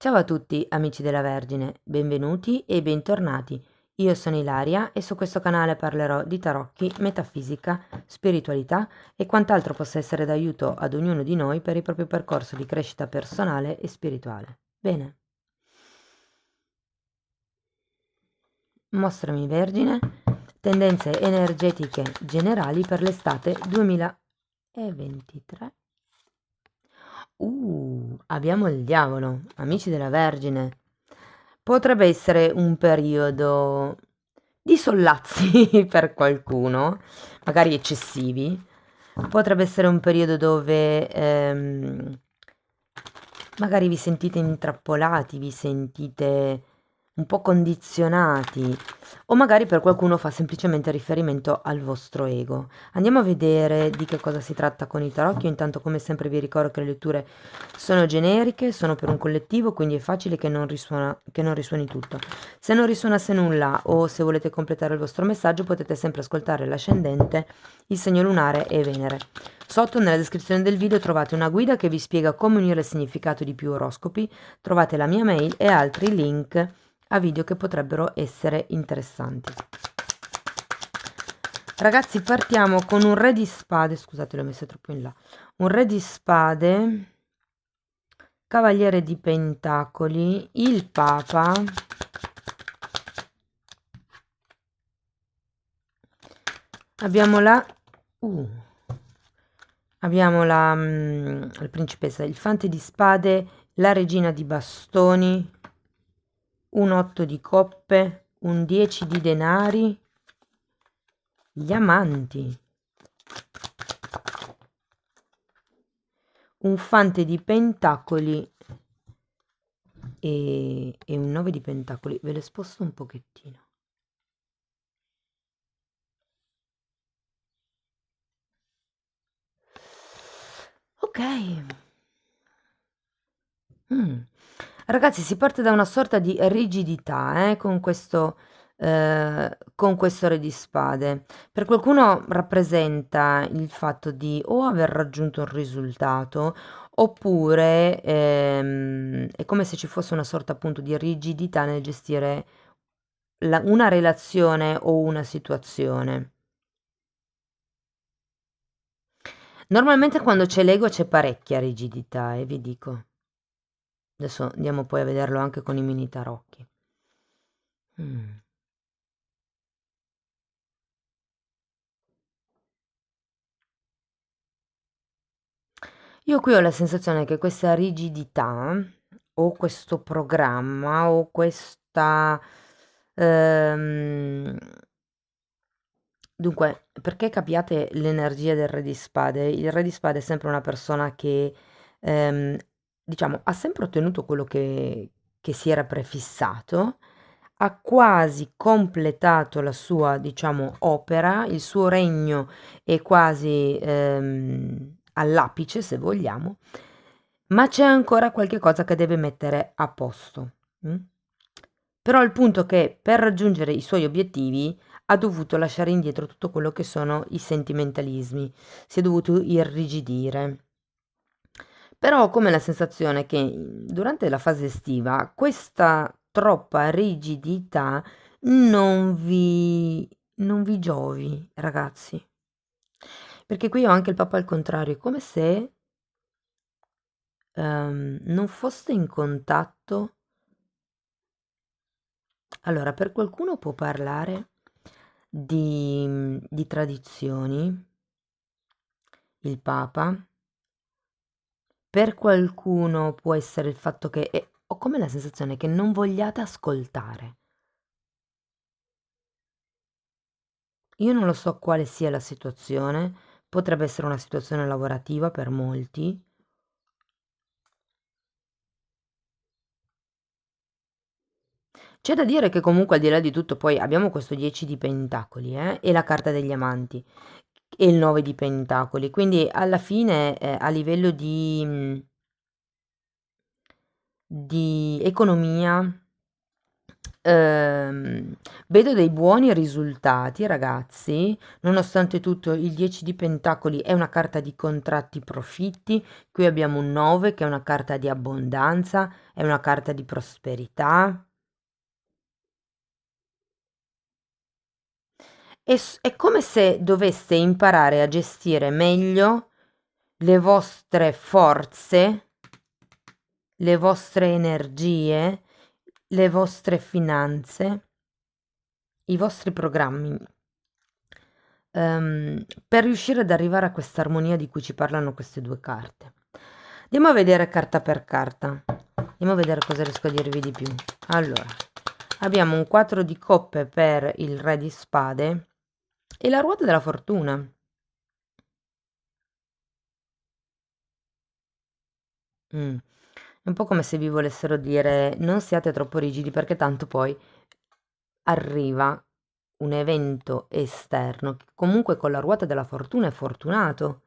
Ciao a tutti amici della Vergine, benvenuti e bentornati. Io sono Ilaria e su questo canale parlerò di tarocchi, metafisica, spiritualità e quant'altro possa essere d'aiuto ad ognuno di noi per il proprio percorso di crescita personale e spirituale. Bene. Mostrami Vergine, tendenze energetiche generali per l'estate 2023. Abbiamo il diavolo, amici della Vergine. Potrebbe essere un periodo di sollazzi per qualcuno, magari eccessivi. Potrebbe essere un periodo dove magari vi sentite intrappolati, vi sentite un po' condizionati, o magari per qualcuno fa semplicemente riferimento al vostro ego. Andiamo a vedere di che cosa si tratta con i tarocchi. Io intanto, come sempre, vi ricordo che le letture sono generiche, sono per un collettivo, quindi è facile che non risuoni tutto. Se non risuonasse nulla o se volete completare il vostro messaggio, potete sempre ascoltare l'ascendente, il segno lunare e Venere. Sotto nella descrizione del video trovate una guida che vi spiega come unire il significato di più oroscopi, trovate la mia mail e altri link a video che potrebbero essere interessanti. Ragazzi, partiamo con un re di spade, scusate, l'ho messo troppo in là, un re di spade, cavaliere di pentacoli, il papa, abbiamo la principessa, il fante di spade, la regina di bastoni, un 8 di coppe, un 10 di denari, gli amanti, un fante di pentacoli e un 9 di pentacoli. Ve le sposto un pochettino. Ok. Ragazzi, si parte da una sorta di rigidità, con questo re di spade. Per qualcuno rappresenta il fatto di o aver raggiunto un risultato, oppure è come se ci fosse una sorta appunto di rigidità nel gestire una relazione o una situazione. Normalmente quando c'è l'ego c'è parecchia rigidità, vi dico. Adesso andiamo poi a vederlo anche con i mini tarocchi. Io qui ho la sensazione che questa rigidità o questo programma o questa... ehm, Dunque, perché capiate l'energia del re di spade? Il re di spade è sempre una persona che, ehm, diciamo, ha sempre ottenuto quello che si era prefissato, ha quasi completato la sua, diciamo, opera, il suo regno è quasi all'apice, se vogliamo, ma c'è ancora qualche cosa che deve mettere a posto. Però il punto è che per raggiungere i suoi obiettivi ha dovuto lasciare indietro tutto quello che sono i sentimentalismi, si è dovuto irrigidire. Però ho come la sensazione che durante la fase estiva questa troppa rigidità non vi giovi, ragazzi. Perché qui ho anche il Papa al contrario, è come se non foste in contatto. Allora, per qualcuno può parlare di tradizioni, il Papa, per qualcuno può essere il fatto che ho come la sensazione che non vogliate ascoltare. Io non lo so quale sia la situazione, potrebbe essere una situazione lavorativa per molti. C'è da dire che comunque al di là di tutto poi abbiamo questo 10 di pentacoli, e la carta degli amanti e il 9 di pentacoli, quindi alla fine a livello di economia, Ehm, Vedo dei buoni risultati, ragazzi, nonostante tutto il 10 di Pentacoli è una carta di contratti profitti, qui abbiamo un 9 che è una carta di abbondanza, è una carta di prosperità. È come se doveste imparare a gestire meglio le vostre forze, le vostre energie, le vostre finanze, i vostri programmi, per riuscire ad arrivare a questa armonia di cui ci parlano queste due carte. Andiamo a vedere carta per carta. Andiamo a vedere cosa riesco a dirvi di più. Allora, abbiamo un 4 di coppe per il re di spade e la ruota della fortuna. Mm. È un po' come se vi volessero dire non siate troppo rigidi perché tanto poi arriva un evento esterno che comunque con la ruota della fortuna è fortunato,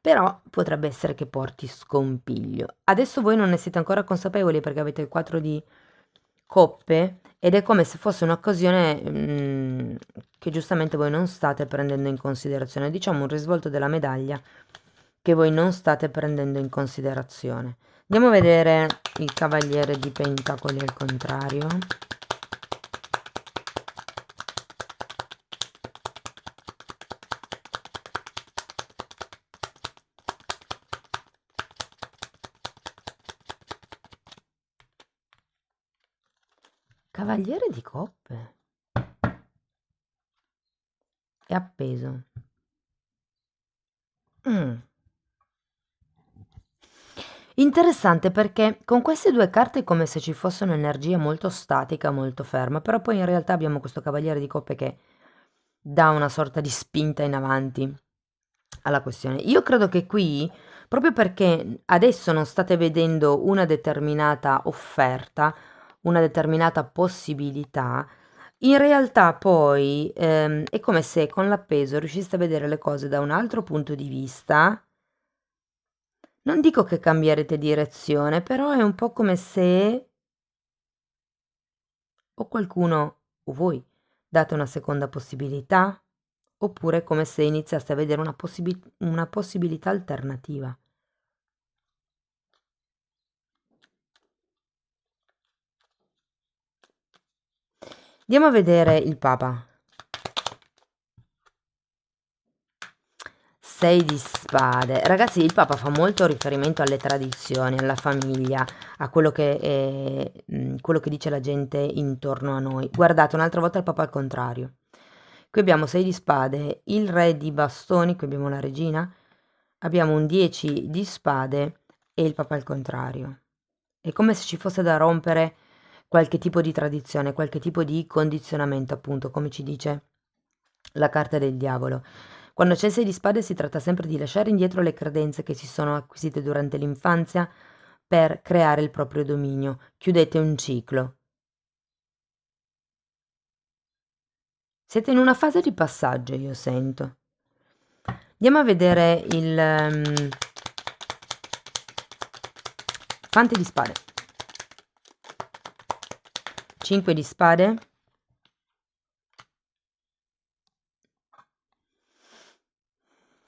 però potrebbe essere che porti scompiglio. Adesso voi non ne siete ancora consapevoli perché avete il 4 di coppe ed è come se fosse un'occasione che giustamente voi non state prendendo in considerazione, diciamo un risvolto della medaglia che voi non state prendendo in considerazione. Andiamo a vedere il cavaliere di pentacoli al contrario. Cavaliere di coppe. È appeso. Mm. Interessante perché con queste due carte è come se ci fosse un'energia molto statica, molto ferma, però poi in realtà abbiamo questo cavaliere di coppe che dà una sorta di spinta in avanti alla questione. Io credo che qui, proprio perché adesso non state vedendo una determinata offerta, una determinata possibilità, in realtà poi è come se con l'appeso riusciste a vedere le cose da un altro punto di vista. Non dico che cambierete direzione, però è un po' come se o qualcuno o voi date una seconda possibilità, oppure è come se iniziaste a vedere una possibilità alternativa. Andiamo a vedere il Papa. 6 di spade. Ragazzi, il Papa fa molto riferimento alle tradizioni, alla famiglia, a quello che dice la gente intorno a noi. Guardate, un'altra volta il Papa al contrario. Qui abbiamo 6 di spade, il re di bastoni, qui abbiamo la regina, abbiamo un 10 di spade e il Papa al contrario. È come se ci fosse da rompere qualche tipo di tradizione, qualche tipo di condizionamento, appunto, come ci dice la carta del diavolo. Quando c'è il 6 di spade si tratta sempre di lasciare indietro le credenze che si sono acquisite durante l'infanzia per creare il proprio dominio. Chiudete un ciclo. Siete in una fase di passaggio, io sento. Andiamo a vedere il fante di spade. 5 di spade.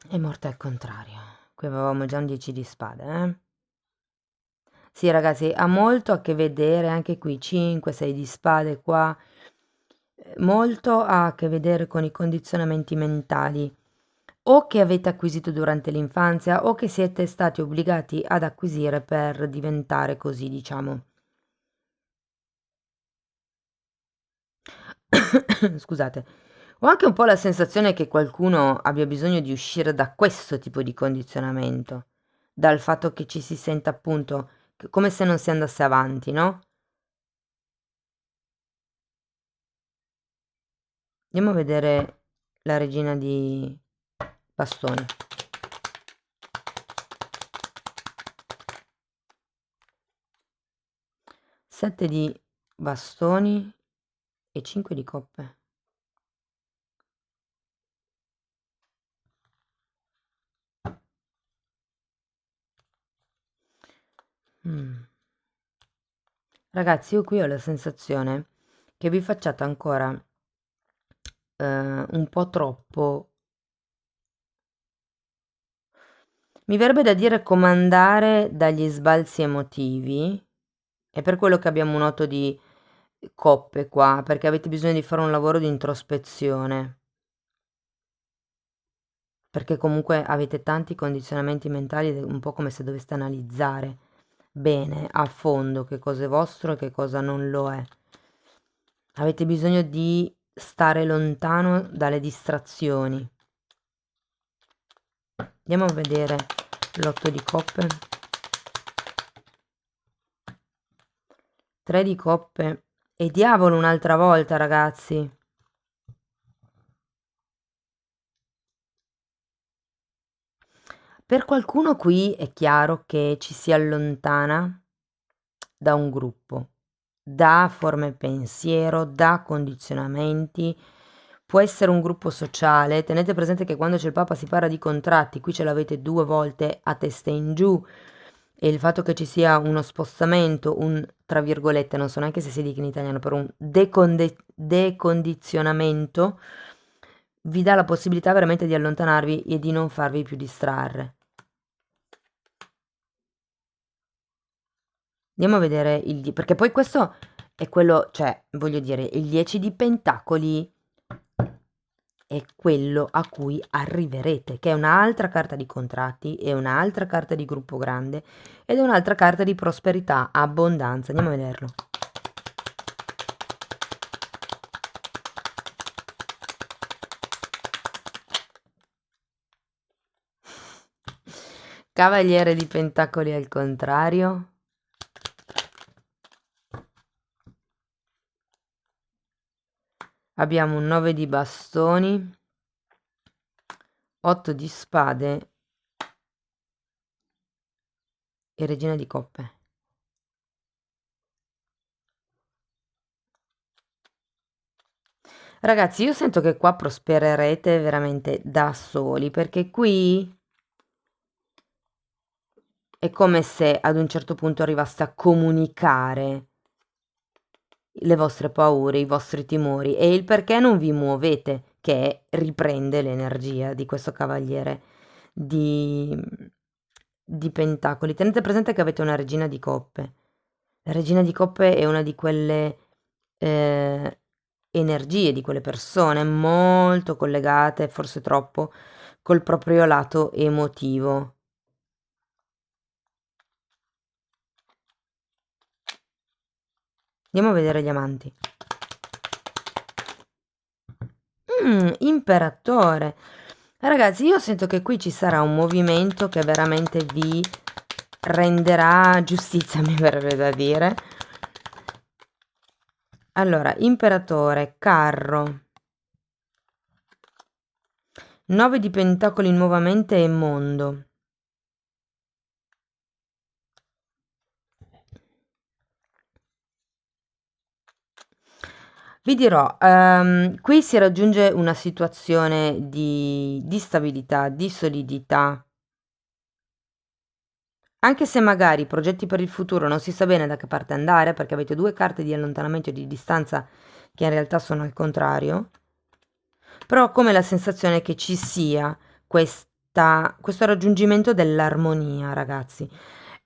E morte al contrario. Qui avevamo già un 10 di spade, eh? Sì, ragazzi, ha molto a che vedere anche qui, 5, 6 di spade qua. Molto ha a che vedere con i condizionamenti mentali o che avete acquisito durante l'infanzia o che siete stati obbligati ad acquisire per diventare così, diciamo. Scusate. Ho anche un po' la sensazione che qualcuno abbia bisogno di uscire da questo tipo di condizionamento, dal fatto che ci si senta appunto come se non si andasse avanti, no? Andiamo a vedere la regina di bastoni. 7 di bastoni e 5 di coppe. Mm. Ragazzi, io qui ho la sensazione che vi facciate ancora un po' troppo, mi verrebbe da dire comandare dagli sbalzi emotivi, è per quello che abbiamo un 8 di coppe qua, perché avete bisogno di fare un lavoro di introspezione, perché comunque avete tanti condizionamenti mentali, ed è un po' come se doveste analizzare bene, a fondo, che cosa è vostro e che cosa non lo è. Avete bisogno di stare lontano dalle distrazioni. Andiamo a vedere l'otto di coppe. 3 di coppe e diavolo un'altra volta, ragazzi. Per qualcuno qui è chiaro che ci si allontana da un gruppo, da forme pensiero, da condizionamenti. Può essere un gruppo sociale. Tenete presente che quando c'è il Papa si parla di contratti, qui ce l'avete 2 volte a testa in giù. E il fatto che ci sia uno spostamento, un tra virgolette, non so neanche se si dica in italiano, per un decondizionamento, vi dà la possibilità veramente di allontanarvi e di non farvi più distrarre. Andiamo a vedere perché poi questo è quello, cioè, voglio dire, il 10 di pentacoli è quello a cui arriverete, che è un'altra carta di contratti, è un'altra carta di gruppo grande ed è un'altra carta di prosperità, abbondanza. Andiamo a vederlo. Cavaliere di pentacoli al contrario. Abbiamo un 9 di bastoni, 8 di spade e regina di coppe. Ragazzi, io sento che qua prospererete veramente da soli, perché qui è come se ad un certo punto arrivaste a comunicare le vostre paure, i vostri timori e il perché non vi muovete, che riprende l'energia di questo cavaliere di, di pentacoli. Tenete presente che avete una regina di coppe. La regina di coppe è una di quelle energie, di quelle persone molto collegate, forse troppo, col proprio lato emotivo. Andiamo a vedere gli amanti. Imperatore. Ragazzi, io sento che qui ci sarà un movimento che veramente vi renderà giustizia, mi verrebbe da dire. Allora, imperatore, carro, 9 di pentacoli nuovamente e mondo. Vi dirò, qui si raggiunge una situazione di stabilità, di solidità. Anche se magari i progetti per il futuro non si sa bene da che parte andare, perché avete 2 carte di allontanamento e di distanza che in realtà sono al contrario, però ho come la sensazione che ci sia questo raggiungimento dell'armonia, ragazzi.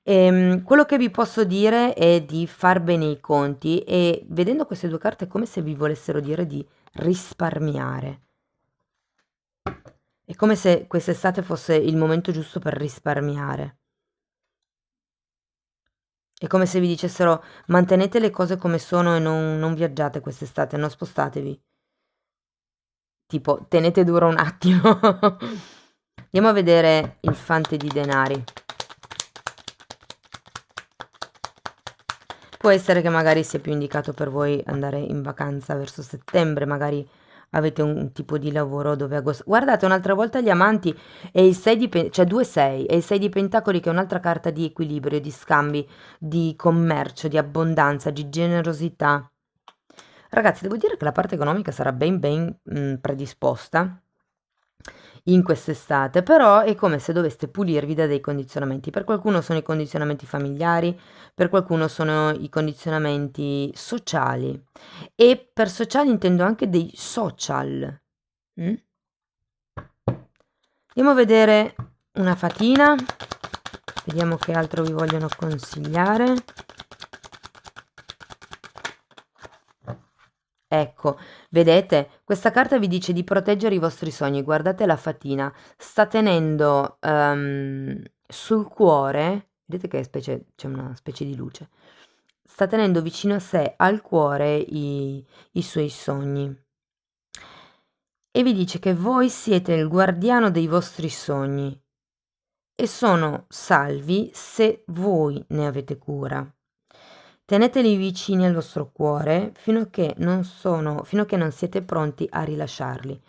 Quello che vi posso dire è di far bene i conti e vedendo queste 2 carte è come se vi volessero dire di risparmiare. È come se quest'estate fosse il momento giusto per risparmiare. È come se vi dicessero mantenete le cose come sono e non viaggiate quest'estate, non spostatevi. Tipo, tenete duro un attimo. Andiamo a vedere il fante di denari. Può essere che magari sia più indicato per voi andare in vacanza verso settembre, magari avete un tipo di lavoro dove agosto. Guardate, un'altra volta gli amanti e il 6 di cioè 2 6 e il 6 di pentacoli che è un'altra carta di equilibrio, di scambi, di commercio, di abbondanza, di generosità. Ragazzi, devo dire che la parte economica sarà ben predisposta. in quest'estate, però è come se doveste pulirvi da dei condizionamenti. Per qualcuno sono i condizionamenti familiari, per qualcuno sono i condizionamenti sociali e per sociali intendo anche dei social. Mm? Andiamo a vedere una fatina, vediamo che altro vi vogliono consigliare. Ecco, vedete, questa carta vi dice di proteggere i vostri sogni. Guardate la fatina, sta tenendo sul cuore, vedete che c'è una specie di luce, sta tenendo vicino a sé, al cuore, i suoi sogni. E vi dice che voi siete il guardiano dei vostri sogni e sono salvi se voi ne avete cura. Teneteli vicini al vostro cuore fino a che non siete pronti a rilasciarli.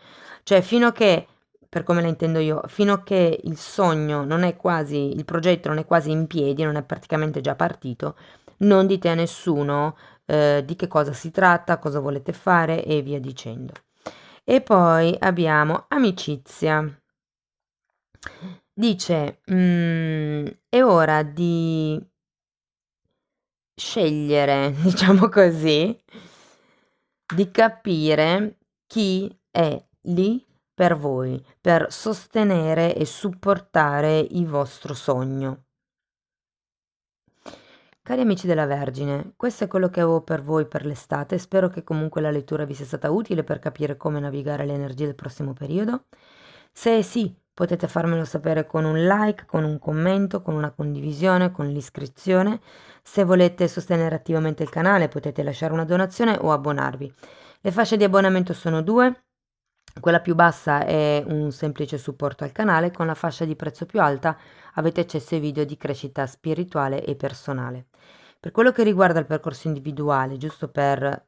Cioè, fino a che, per come la intendo io, fino a che il sogno non è quasi, il progetto non è quasi in piedi, non è praticamente già partito, non dite a nessuno di che cosa si tratta, cosa volete fare e via dicendo. E poi abbiamo amicizia. Dice, è ora di scegliere, diciamo così, di capire chi è lì per voi, per sostenere e supportare il vostro sogno. Cari amici della Vergine, questo è quello che avevo per voi per l'estate. Spero che comunque la lettura vi sia stata utile per capire come navigare le energie del prossimo periodo. Se è sì, potete farmelo sapere con un like, con un commento, con una condivisione, con l'iscrizione. Se volete sostenere attivamente il canale, potete lasciare una donazione o abbonarvi. Le fasce di abbonamento sono due. Quella più bassa è un semplice supporto al canale, con la fascia di prezzo più alta avete accesso ai video di crescita spirituale e personale. Per quello che riguarda il percorso individuale, giusto per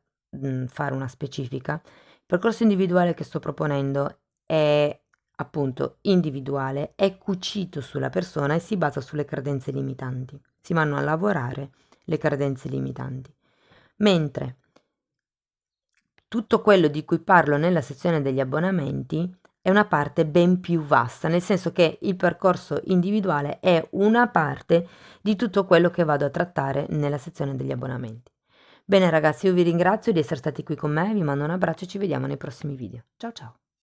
fare una specifica, il percorso individuale che sto proponendo è appunto individuale, è cucito sulla persona e si basa sulle credenze limitanti. Si vanno a lavorare le credenze limitanti. Mentre tutto quello di cui parlo nella sezione degli abbonamenti è una parte ben più vasta, nel senso che il percorso individuale è una parte di tutto quello che vado a trattare nella sezione degli abbonamenti. Bene ragazzi, io vi ringrazio di essere stati qui con me, vi mando un abbraccio e ci vediamo nei prossimi video. Ciao ciao!